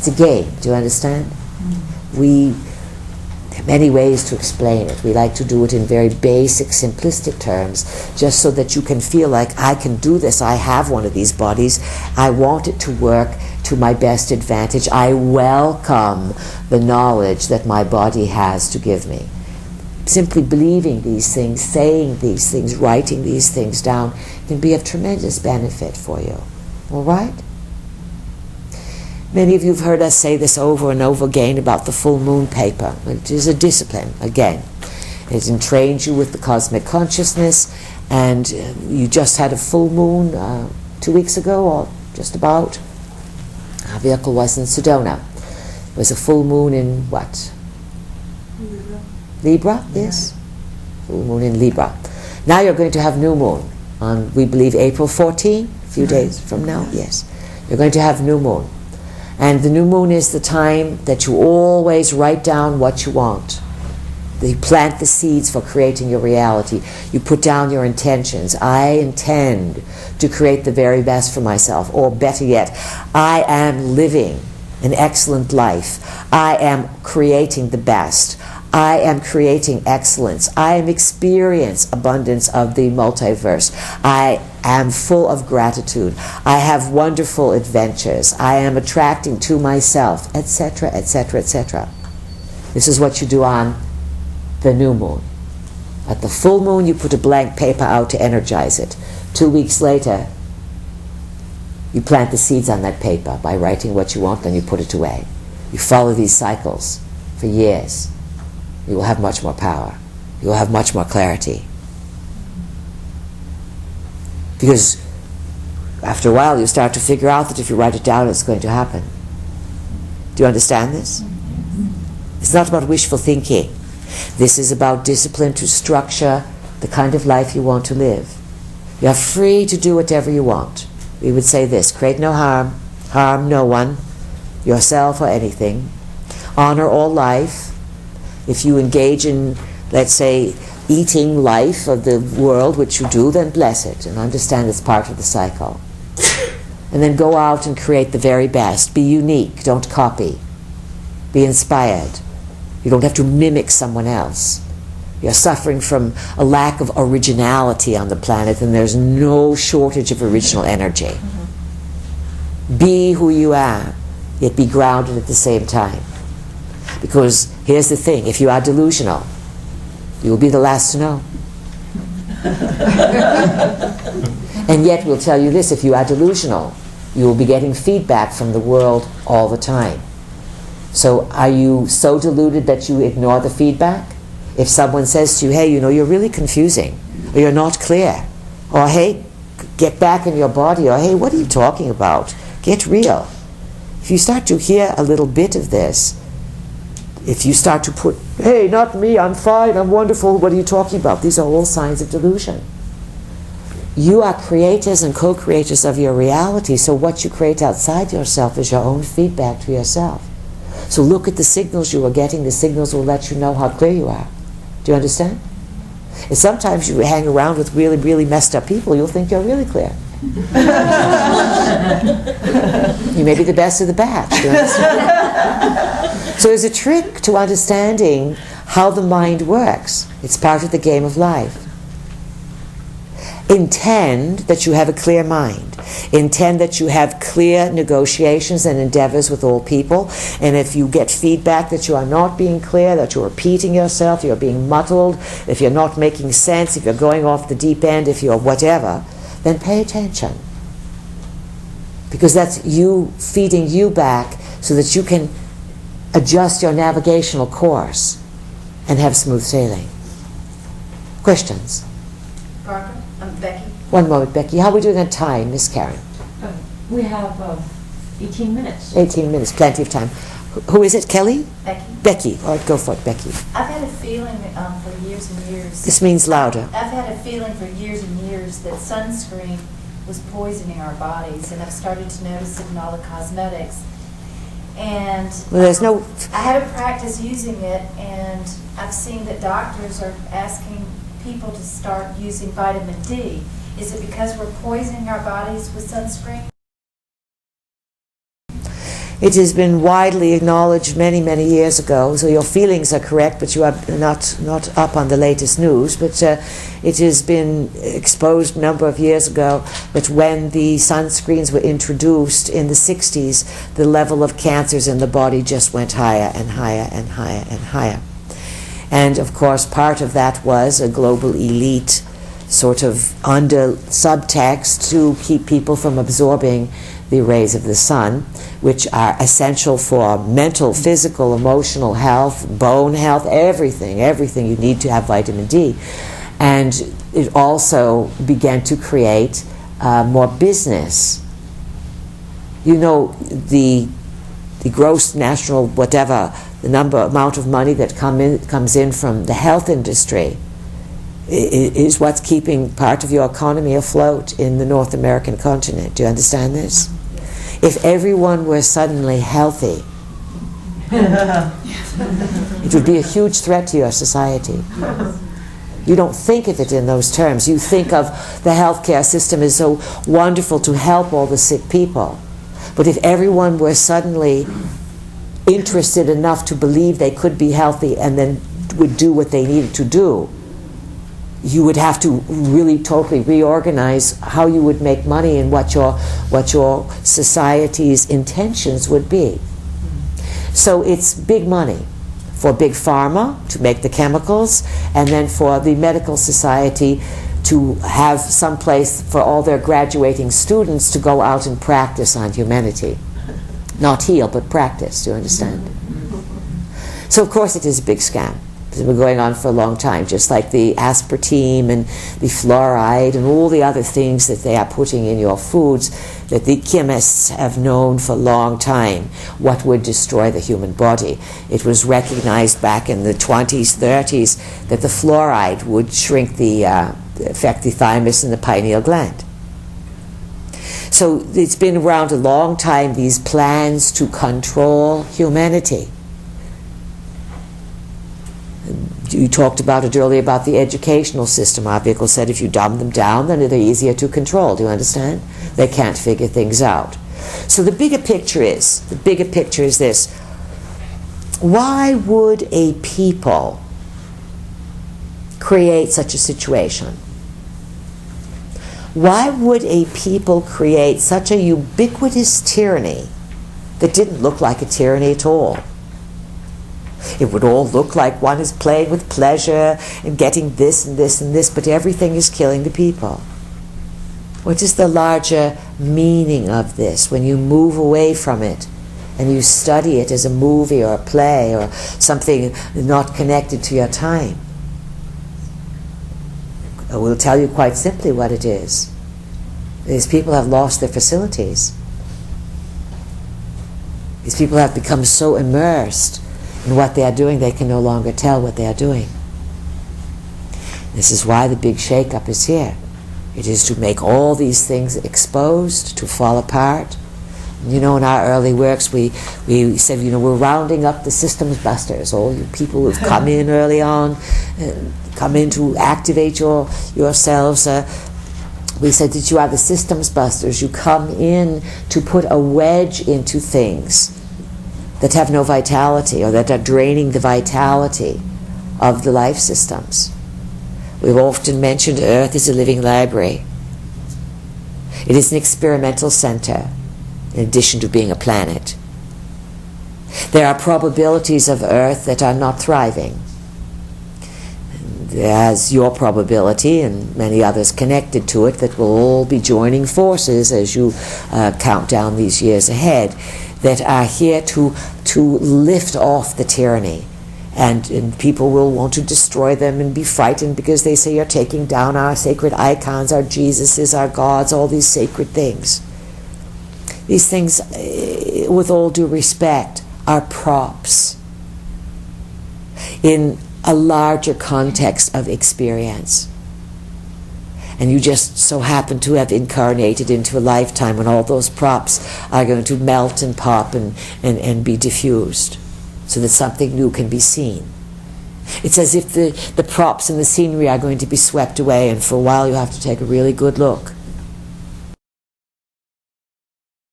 It's a game, do you understand? There are many ways to explain it. We like to do it in very basic, simplistic terms, just so that you can feel like, I can do this, I have one of these bodies, I want it to work to my best advantage, I welcome the knowledge that my body has to give me. Simply believing these things, saying these things, writing these things down can be of tremendous benefit for you. All right? Many of you have heard us say this over and over again about the full moon paper. It is a discipline, again. It entrains you with the cosmic consciousness, and you just had a full moon 2 weeks ago, or just about. Our vehicle was in Sedona. It was a full moon in what? Libra, yes. Full moon in Libra. Now you're going to have new moon on, we believe, April 14, a few days from now. Yes. You're going to have new moon. And the new moon is the time that you always write down what you want. You plant the seeds for creating your reality. You put down your intentions. I intend to create the very best for myself. Or better yet, I am living an excellent life. I am creating the best. I am creating excellence. I am experiencing abundance of the multiverse. I am full of gratitude. I have wonderful adventures. I am attracting to myself, etc., etc., etc. This is what you do on the new moon. At the full moon, you put a blank paper out to energize it. 2 weeks later, you plant the seeds on that paper by writing what you want, then you put it away. You follow these cycles for years. You will have much more power. You will have much more clarity. Because after a while you start to figure out that if you write it down, it's going to happen. Do you understand this? It's not about wishful thinking. This is about discipline to structure the kind of life you want to live. You are free to do whatever you want. We would say this: create no harm, harm no one, yourself or anything. Honor all life. If you engage in, let's say, eating life of the world, which you do, then bless it and understand it's part of the cycle. And then go out and create the very best. Be unique, don't copy. Be inspired. You don't have to mimic someone else. You're suffering from a lack of originality on the planet, and there's no shortage of original energy. Be who you are, yet be grounded at the same time. Because here's the thing, if you are delusional, you will be the last to know. And yet we'll tell you this: if you are delusional, you will be getting feedback from the world all the time. So are you so deluded that you ignore the feedback? If someone says to you, hey, you know, you're really confusing, or you're not clear, or hey, get back in your body, or hey, what are you talking about? Get real. If you start to hear a little bit of this, if you start to put, hey, not me, I'm fine, I'm wonderful, what are you talking about? These are all signs of delusion. You are creators and co-creators of your reality, so what you create outside yourself is your own feedback to yourself. So look at the signals you are getting. The signals will let you know how clear you are. Do you understand? And sometimes you hang around with really, really messed up people, you'll think you're really clear. You may be the best of the batch. Do you understand? So there's a trick to understanding how the mind works. It's part of the game of life. Intend that you have a clear mind. Intend that you have clear negotiations and endeavors with all people. And if you get feedback that you are not being clear, that you're repeating yourself, you're being muddled, if you're not making sense, if you're going off the deep end, if you're whatever, then pay attention. Because that's you feeding you back so that you can adjust your navigational course and have smooth sailing. Questions? Barbara? Becky? One moment, Becky. How are we doing on time, Miss Karen? We have 18 minutes. 18 minutes, plenty of time. Who is it, Kelly? Becky? Becky. All right, go for it, Becky. I've had a feeling for years and years. This means louder. I've had a feeling for years and years that sunscreen was poisoning our bodies, and I've started to notice it in all the cosmetics. And Well, there's no... I haven't practiced using it, and I've seen that doctors are asking people to start using vitamin D. Is it because we're poisoning our bodies with sunscreen? It has been widely acknowledged many, many years ago, so your feelings are correct, but you are not up on the latest news. But it has been exposed a number of years ago that when the sunscreens were introduced in the 60s, the level of cancers in the body just went higher and higher and higher and higher. And of course, part of that was a global elite sort of under subtext to keep people from absorbing the rays of the sun, which are essential for mental, physical, emotional health, bone health, everything you need to have vitamin D. And it also began to create more business. You know, the gross national whatever, the amount of money that comes in from the health industry is what's keeping part of your economy afloat in the North American continent. Do you understand this? If everyone were suddenly healthy, it would be a huge threat to your society. You don't think of it in those terms. You think of the healthcare system as so wonderful to help all the sick people. But if everyone were suddenly interested enough to believe they could be healthy and then would do what they needed to do, you would have to really totally reorganize how you would make money and what your society's intentions would be. So it's big money for big pharma to make the chemicals, and then for the medical society to have some place for all their graduating students to go out and practice on humanity. Not heal, but practice, do you understand? So of course it is a big scam. It's been going on for a long time, just like the aspartame and the fluoride and all the other things that they are putting in your foods that the chemists have known for a long time what would destroy the human body. It was recognized back in the 20s, 30s that the fluoride would shrink affect the thymus and the pineal gland. So it's been around a long time, these plans to control humanity. You talked about it earlier about the educational system. Our vehicle said if you dumb them down, then they're easier to control. Do you understand? They can't figure things out. So the bigger picture is this. Why would a people create such a situation? Why would a people create such a ubiquitous tyranny that didn't look like a tyranny at all? It would all look like one is playing with pleasure and getting this and this and this, but everything is killing the people. What is the larger meaning of this when you move away from it and you study it as a movie or a play or something not connected to your time? I will tell you quite simply what it is. These people have lost their facilities. These people have become so immersed in what they are doing, they can no longer tell what they are doing. This is why the big shake-up is here. It is to make all these things exposed, to fall apart. You know, in our early works, we said, we're rounding up the systems busters, all you people who've come in early on, come in to activate yourselves. We said that you are the systems busters. You come in to put a wedge into things that have no vitality or that are draining the vitality of the life systems. We've often mentioned Earth is a living library. It is an experimental center, in addition to being a planet. There are probabilities of Earth that are not thriving. There's your probability and many others connected to it that will all be joining forces as you count down these years ahead, that are here to lift off the tyranny. And people will want to destroy them and be frightened because they say you're taking down our sacred icons, our Jesuses, our gods, all these sacred things. These things, with all due respect, are props in a larger context of experience. And you just so happen to have incarnated into a lifetime when all those props are going to melt and pop and be diffused so that something new can be seen. It's as if the props and the scenery are going to be swept away, and for a while you have to take a really good look